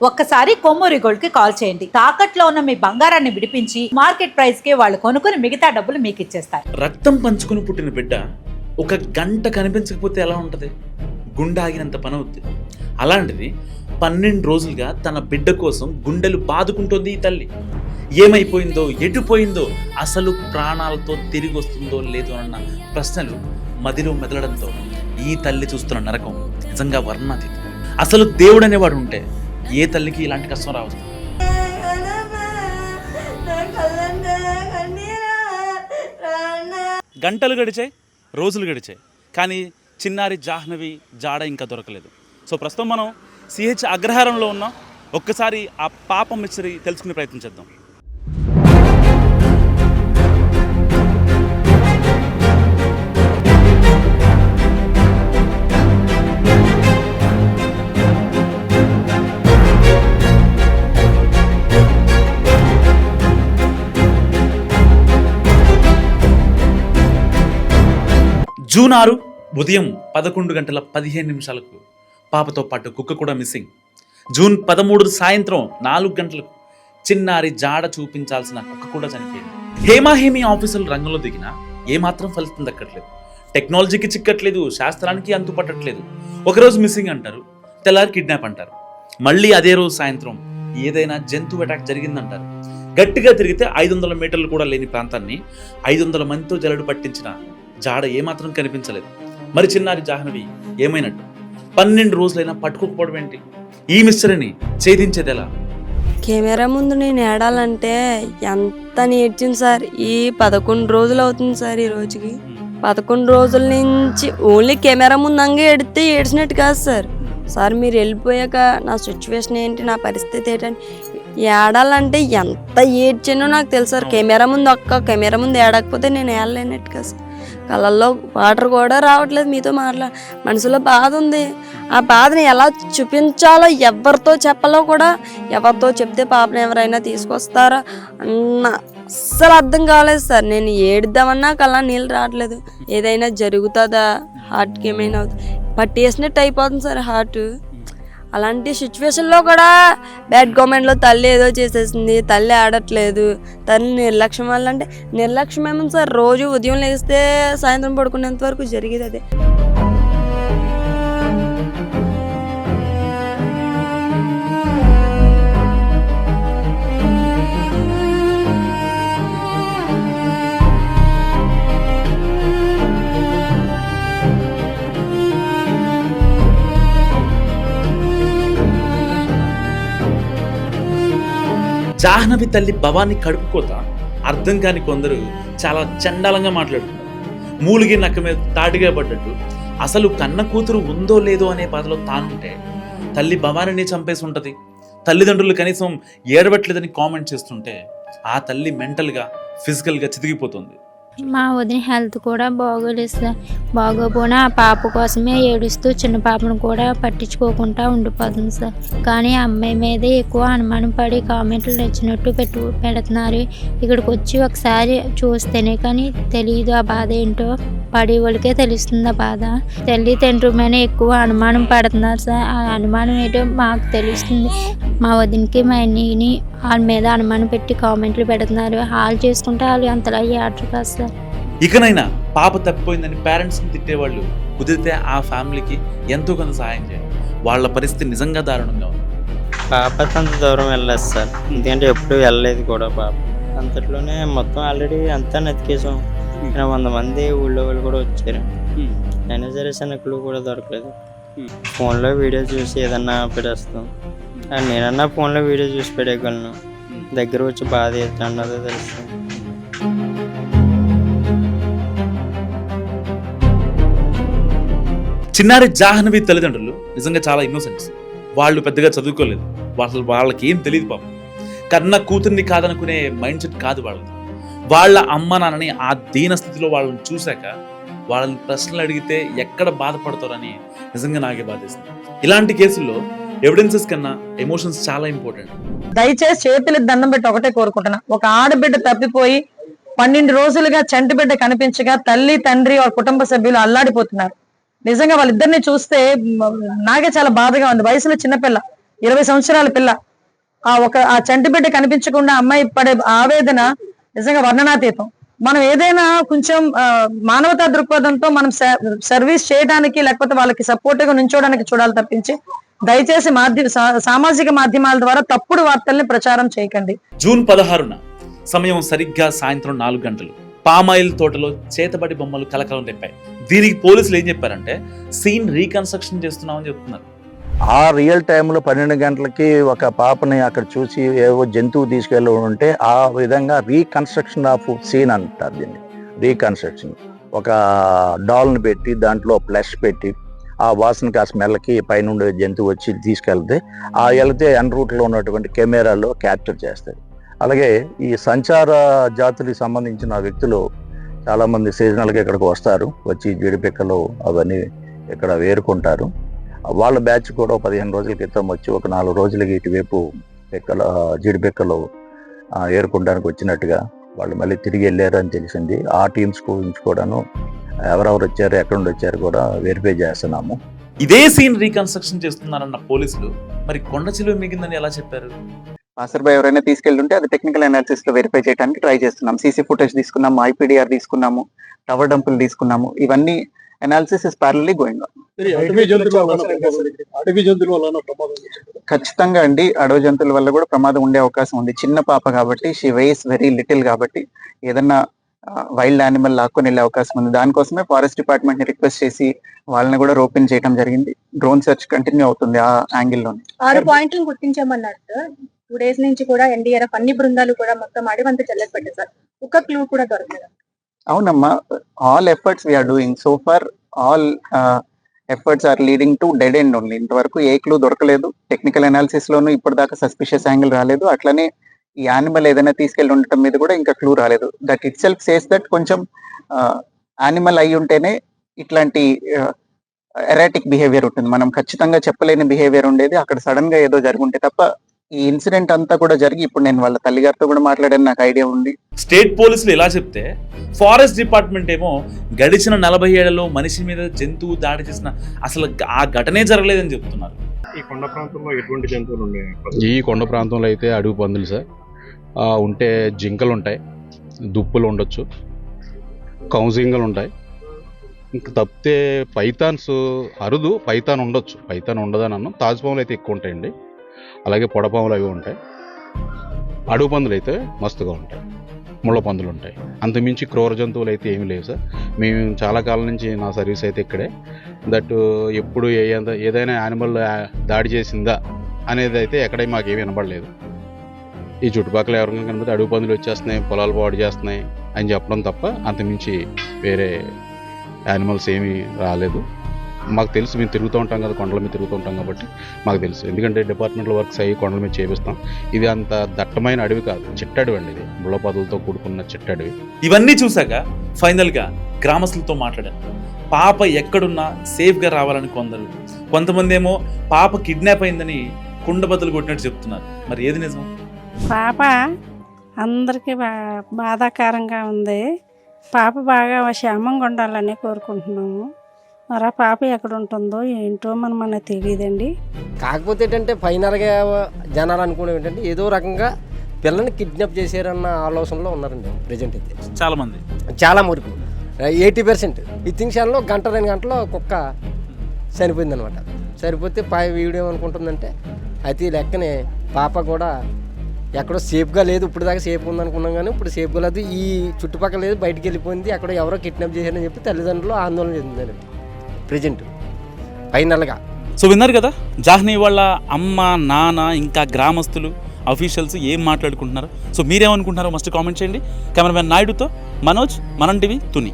ఒక్కసారి కొమ్మూరి గోల్డ్ కి కాల్ చేయండి. తాకట్లో ఉన్న మీ బంగారాన్ని విడిపించి మార్కెట్ ప్రైస్ కి వాళ్ళు కొనుక్కుని మిగతా డబ్బులు మీకు ఇచ్చేస్తారు. రక్తం పంచుకుని పుట్టిన బిడ్డ ఒక గంట కనిపించకపోతే ఎలా ఉంటది? గుండె ఆగినంత పని అవుద్ది. అలాంటిది 12 రోజులుగా తన బిడ్డ కోసం గుండెలు బాదుకుంటోంది ఈ తల్లి. ఏమైపోయిందో, ఎటుపోయిందో, అసలు ప్రాణాలతో తిరిగి వస్తుందో లేదో అన్న ప్రశ్నలు మదిలో మెదలడంతో ఈ తల్లి చూస్తున్న నరకం నిజంగా వర్ణాతీతం. అసలు దేవుడు అనేవాడు ఉంటే ఏ తల్లికి ఇలాంటి కష్టం రావచ్చు? గంటలు గడిచాయి, రోజులు గడిచాయి, కానీ చిన్నారి జాహ్నవి జాడ ఇంకా దొరకలేదు. సో ప్రస్తుతం మనం సిహెచ్ అగ్రహారంలో ఉన్నాం. ఒక్కసారి ఆ పాప మిస్టరీ తెలుసుకునే ప్రయత్నం చేద్దాం. జూన్ 6 ఉదయం 11:15 పాపతో పాటు కుక్క కూడా మిస్సింగ్. జూన్ 13 సాయంత్రం 4 గంటలకు చిన్నారి జాడ చూపించాల్సిన కుక్క కూడా చనిపోయింది. హేమాహేమి ఆఫీసులు రంగంలో దిగినా ఏమాత్రం ఫలితం దక్కట్లేదు. టెక్నాలజీకి చిక్కట్లేదు, శాస్త్రానికి అంతుపట్టట్లేదు. ఒకరోజు మిస్సింగ్ అంటారు, తెల్లారి కిడ్నాప్ అంటారు, మళ్ళీ అదే రోజు సాయంత్రం ఏదైనా జంతువు అటాక్ జరిగిందంటారు. గట్టిగా తిరిగితే 500 మీటర్లు కూడా లేని ప్రాంతాన్ని 500 మందితో జల్లెడ పట్టించిన జాడ ఏమాత్రం కనిపించలేదు. మరి చిన్నారి జాహ్నవి ఏమైనట్టు? 12 రోజులైనా పట్టుకోకపోవడం ఏంటి? ఈ మిస్టరీని ఛేదించేది ఎలా? కెమెరా ముందు నేను ఏడాలంటే ఎంత నేర్చింది సార్. ఈ 11 రోజులు అవుతుంది సార్. ఈ రోజుకి 11 రోజుల నుంచి ఓన్లీ కెమెరా ముందు అంగే ఎడితే ఏడ్చినట్టు కాదు సార్. సార్ మీరు వెళ్ళిపోయాక నా సిచ్యువేషన్ ఏంటి, నా పరిస్థితి ఏంటని ఏడాలంటే ఎంత ఏడ్చానో నాకు తెలుసు సార్. కెమెరా ముందు ఏడకపోతే నేను ఏడలేనట్టు కదా సార్. కళ్ళల్లో వాటర్ కూడా రావట్లేదు. మీతో మనసులో బాధ ఉంది. ఆ బాధని ఎలా చూపించాలో, ఎవరితో చెప్పాలో కూడా, ఎవరితో చెప్తే పాపను ఎవరైనా తీసుకొస్తారా అన్న అస్సలు అర్థం కాలేదు సార్. నేను ఏడుద్దామన్నా కళ్ళ నీళ్ళు రావట్లేదు. ఏదైనా జరుగుతుందా, హార్ట్కి ఏమైనా అవుతుంది, పట్టేసినట్టు అయిపోతుంది సార్ హార్ట్. అలాంటి సిచ్యువేషన్లో కూడా బ్యాడ్ గవర్నమెంట్లో తల్లి ఏదో చేసేసింది, తల్లి ఆడట్లేదు, తల్లి నిర్లక్ష్యం వల్ల. అంటే నిర్లక్ష్యం ఏమో సార్, రోజు ఉదయం లేస్తే సాయంత్రం పడుకునేంత వరకు జరిగేది అదే. జాహ్నవి తల్లి భవాని కడుపుకోత అర్థం కాని కొందరు చాలా చండాలంగా మాట్లాడుతున్నారు. మూలిగి నక్క మీద తాటిగా పడ్డట్టు. అసలు కన్న కూతురు ఉందో లేదో అనే బాధలో తానుంటే తల్లి భవానిని చంపేసి ఉంటుంది. తల్లిదండ్రులు కనీసం ఏడవట్లేదని కామెంట్ చేస్తుంటే ఆ తల్లి మెంటల్గా, ఫిజికల్గా చితికిపోతుంది. మా వదిన హెల్త్ కూడా బాగోలేదు సార్. బాగోపోయినా ఆ పాప కోసమే ఏడుస్తూ చిన్న పాపను కూడా పట్టించుకోకుండా ఉండిపోతుంది సార్. కానీ ఆ అమ్మాయి మీదే ఎక్కువ అనుమానం పడి కామెంట్లు నచ్చినట్టు పెడుతున్నారు. ఇక్కడికి వచ్చి ఒకసారి చూస్తేనే కానీ తెలియదు ఆ బాధ ఏంటో. పడే వాళ్ళకే తెలుస్తుంది ఆ బాధ. తల్లి తండ్రి మీద ఎక్కువ అనుమానం పడుతున్నారు సార్. ఆ అనుమానం ఏంటో మాకు తెలుస్తుంది. మా వదినకి మా అన్నయ్యని వాళ్ళ మీద అనుమానం పెట్టి కామెంట్లు పెడుతున్నారు. హాల్ చేసుకుంటే వాళ్ళు అంతలా ఆర్డర్ కాదు సార్. ఇకనైనా పాప తప్పిపోయిందని పేరెంట్స్ని తిట్టేవాళ్ళు కుదిరితే ఆ ఫ్యామిలీకి ఎంతో కొంత సహాయం చేయాలి. వాళ్ళ పరిస్థితి నిజంగా దారుణంగా ఉంది. పాప అంత దూరం వెళ్ళలేదు సార్, ఎందుకంటే ఎప్పుడు వెళ్ళలేదు కూడా. పాప అంతట్లోనే మొత్తం ఆల్రెడీ అంతా నతికేసాం. 100 మంది ఊళ్ళో వాళ్ళు కూడా వచ్చారు. అయినా సరే సనకులు కూడా దొరకలేదు. ఫోన్లో వీడియో చూసి ఏదన్నా పెట్టేస్తాం. నేనన్నా ఫోన్లో వీడియో చూసి పెట్టగలను, దగ్గర వచ్చి బాధ అన్నదో తెలుస్తుంది. చిన్నారి జాహ్నవి తల్లిదండ్రులు నిజంగా చాలా ఇన్నోసెంట్స్. వాళ్ళు పెద్దగా చదువుకోలేదు, వాళ్ళకి ఏం తెలియదు పాపం. కన్న కూతుర్ని కాదనుకునే మైండ్ సెట్ కాదు వాళ్ళది. వాళ్ళ అమ్మ నాన్నని ఆ దీన స్థితిలో వాళ్ళని చూశాక వాళ్ళని ప్రశ్నలు అడిగితే ఎక్కడ బాధపడతారని నిజంగా నాకే బాధేస్తుంది. ఇలాంటి కేసుల్లో ఎవిడెన్సెస్ కన్నా ఎమోషన్స్ చాలా ఇంపార్టెంట్. దయచేసి చేతులు దండం పెట్టి ఒకటే కోరుకుంటున్నా, ఒక ఆడబిడ్డ తప్పిపోయి 12 రోజులుగా చంటి బిడ్డ కనిపించగా తల్లి తండ్రి వాళ్ళ కుటుంబ సభ్యులు అల్లాడిపోతున్నారు. నిజంగా వాళ్ళిద్దరిని చూస్తే నాకే చాలా బాధగా ఉంది. వయసులో చిన్నపిల్ల, 20 సంవత్సరాల పిల్ల. ఆ చంటి బిడ్డ కనిపించకుండా అమ్మాయి పడే ఆవేదన నిజంగా వర్ణనాతీతం. మనం ఏదైనా కొంచెం మానవతా దృక్పథంతో మనం సర్వీస్ చేయడానికి, లేకపోతే వాళ్ళకి సపోర్ట్ గా నుంచోడానికి చూడాలి తప్పించి దయచేసి సామాజిక మాధ్యమాల ద్వారా తప్పుడు వార్తల్ని ప్రచారం చేయకండి. జూన్ 16న సమయం సరిగ్గా సాయంత్రం 4 గంటలు పామాయిల్ తోటలో చేతబడి బొమ్మలు కలకలం రేపాయి. దీనికి పోలీసులు ఏం చెప్పారంటే సీన్ రీకన్స్ట్రక్షన్ చేస్తున్నామని చెప్తున్నారు. ఆ రియల్ టైంలో 12 గంటలకి ఒక పాపని అక్కడ చూసి ఏవో జంతువు తీసుకెళ్ళి ఉంటే ఆ విధంగా రీకన్స్ట్రక్షన్ ఆఫ్ సీన్ అంటారు దీన్ని. రీకన్స్ట్రక్షన్ ఒక డాల్ని పెట్టి దాంట్లో ఫ్లష్ పెట్టి ఆ వాసనకి ఆ స్మెల్కి పైనుండే జంతువు వచ్చి తీసుకెళ్తే వెళ్తే అన్ రూట్లో ఉన్నటువంటి కెమెరాలో క్యాప్చర్ చేస్తాయి. అలాగే ఈ సంచార జాతులకు సంబంధించిన వ్యక్తులు చాలామంది సీజనల్గా ఇక్కడికి వస్తారు, వచ్చి జీడిపిక్కలు అవన్నీ ఇక్కడ వేరుకుంటారు. వాళ్ళ బ్యాచ్ కూడా 15 రోజుల క్రితం వచ్చి ఒక 4 రోజులకి ఇటువైపు జీడిపిక్కలు ఏరుకుంటానికి వచ్చినట్టుగా వాళ్ళు మళ్ళీ తిరిగి వెళ్ళారు అని తెలిసింది. ఆ టీమ్స్ గురించి కూడాను ఎవరెవరు వచ్చారు, ఎక్కడ నుండి వచ్చారు కూడా వెరిఫై చేస్తున్నాము. ఇదే సీన్ రీకన్స్ట్రక్షన్ చేస్తున్నారన్న పోలీసులు మరి కొండ చిలువ మిగిందని ఎలా చెప్పారు? పాసర్ బై ఎవరైనా తీసుకెళ్తుంటే అది టెక్నికల్ అనాలిసిస్ లో వెరిఫై చేయడానికి ట్రై చేస్తున్నాం. సీసీ ఫుటేజ్ తీసుకున్నాము, ఐపీడీఆర్ తీసుకున్నాము, టవర్ డంపులు తీసుకున్నాము. ఇవన్నీ అనాలిసిస్ ఇస్ ప్యారలీ గోయింగ్ ఆన్. ఖచ్చితంగా అండి, అడవి జంతువుల వల్ల కూడా ప్రమాదం ఉండే అవకాశం ఉంది. చిన్న పాప కాబట్టి, షీ వెయిస్ వెరీ లిటిల్ కాబట్టి ఏదన్నా వైల్డ్ యానిమల్ లాక్కొని వెళ్ళే అవకాశం ఉంది. దానికోసమే ఫారెస్ట్ డిపార్ట్మెంట్ ని రిక్వెస్ట్ చేసి వాళ్ళని కూడా రోపిన్ చేయడం జరిగింది. డ్రోన్ సెర్చ్ కంటిన్యూ అవుతుంది ఆ యాంగిల్ లోనే. 6 పాయింట్లు గుర్తించామన్నారు సార్. 2 days నుంచి కూడా ఎన్డీఆర్ఎఫ్ అన్ని బృందాలు కూడా మొత్తం అడివంతా చెల్లెసి పెట్టారు సార్. ఒక క్లూ కూడా దొరకలేదు. అవునమ్మా, all efforts we are doing so far. All efforts are leading to dead end only. ఇంతవరకు ఏ క్లూ దొరకలేదు. టెక్నికల్ అనాలిసిస్ లోనూ ఇప్పటిదాకా సస్పిషియస్ యాంగిల్ రాలేదు. అట్లనే ఈ యానిమల్ ఏదైనా తీసుకెళ్లి ఉండటం మీద కూడా ఇంకా క్లూ రాలేదు. That it self says that కొంచెం యానిమల్ అయి ఉంటేనే ఇట్లాంటి ఎరాటిక్ బిహేవియర్ ఉంటుంది. మనం ఖచ్చితంగా చెప్పలేని బిహేవియర్ ఉండేది. అక్కడ సడన్ గా ఏదో జరుగుంటే తప్ప ఈ ఇన్సిడెంట్ అంతా కూడా జరిగి ఇప్పుడు నేను వాళ్ళ తల్లిగారితో కూడా మాట్లాడాను, నాకు ఐడియా ఉంది. స్టేట్ పోలీసులు ఇలా చెప్తే ఫారెస్ట్ డిపార్ట్మెంట్ ఏమో గడిచిన 40 ఏళ్లలో మనిషి మీద జంతువు దాడి చేసిన అసలు ఆ ఘటనే జరగలేదని చెప్తున్నారు. ఈ కొండ ప్రాంతంలో ఎటువంటి జంతువులు ఉన్నాయి? ఈ కొండ ప్రాంతంలో అయితే అడవి పందులు సార్ ఉంటే, జింకలు ఉంటాయి, దుప్పులు ఉండొచ్చు, కౌజింగలు ఉంటాయి. ఇంక తప్పితే పైథాన్స్ అరుదు, పైథాన్ ఉండొచ్చు, పైథాన్ ఉండదని అన్నాం. తాజుపాములు అయితే ఎక్కువ ఉంటాయండి, అలాగే పొడపాములు అవి ఉంటాయి. అడవి పందులు అయితే మస్తుగా ఉంటాయి, ముళ్ళ పందులు ఉంటాయి. అంతమించి క్రూర జంతువులు అయితే ఏమీ లేవు సార్. మేము చాలా కాలం నుంచి నా సర్వీస్ అయితే ఇక్కడే. దట్ ఎప్పుడు ఏదైనా యానిమల్ దాడి చేసిందా అనేది అయితే ఎక్కడ మాకేమీ వినబడలేదు. ఈ చుట్టుపక్కల ఎవరికైనా కనిపిస్తే అడవి పందులు వచ్చేస్తున్నాయి, పొలాలు పాడు చేస్తున్నాయి అని చెప్పడం తప్ప అంతమించి వేరే యానిమల్స్ ఏమీ రాలేదు. మాకు తెలుసు, మేము తిరుగుతూ ఉంటాం కదా, కొండల మీద తిరుగుతూ ఉంటాం కాబట్టి మాకు తెలుసు. ఎందుకంటే డిపార్ట్మెంటల్ వర్క్స్ అయ్యి కొండల మీద చేపిస్తాం. ఇది అంత దట్టమైన అడవి కాదు, చిట్టడవి అండి. ఇది ముళ్ళపదులతో కూడుకున్న చిట్టడవి. ఇవన్నీ చూసాక ఫైనల్ గా గ్రామస్తులతో మాట్లాడాను. పాప ఎక్కడున్నా సేఫ్ గా రావాలని కొంతమంది ఏమో పాప కిడ్నాప్ అయిందని కుండబద్దలు కొట్టినట్టు చెప్తున్నారు. మరి ఏది నిజం? పాప అందరికీ బాధాకరంగా ఉంది. పాప బాగా క్షేమంగా ఉండాలని కోరుకుంటున్నాము. మరి ఆ పాప ఎక్కడ ఉంటుందో ఏంటో మనకు తెలియదండి. కాకపోతే ఏంటంటే ఫైనల్గా జనాలు అనుకునేది ఏంటంటే ఏదో రకంగా పిల్లల్ని కిడ్నాప్ చేశారన్న ఆలోచనలో ఉన్నారండి ప్రజెంట్ అయితే చాలా వరకు 80%. ఈ తింక్షన్లో 1-2 గంటలో కుక్క చనిపోయింది అనమాట. సరిపోతే వీడియో ఏమనుకుంటుందంటే అయితే ఈ లెక్కనే పాప కూడా ఎక్కడో సేఫ్గా లేదు. ఇప్పుడు దాకా సేఫ్ ఉందనుకున్నాం కానీ ఇప్పుడు సేఫ్గా లేదు. ఈ చుట్టుపక్కల లేదు, బయటికి వెళ్ళిపోయింది, ఎక్కడో ఎవరో కిడ్నాప్ చేశారని చెప్పి తల్లిదండ్రులు ఆందోళన చెందిందండి ప్రజెంట్ ఫైనల్గా. సో విన్నారు కదా, జాహ్నీ వాళ్ళ అమ్మ, నాన్న, ఇంకా గ్రామస్తులు, అఫీషియల్స్ ఏం మాట్లాడుకుంటున్నారు. సో మీరేమనుకుంటున్నారో మస్ట్ కామెంట్ చేయండి. కెమెరామెన్ నాయుడుతో మనోజ్, మనం టీవీ, తుని.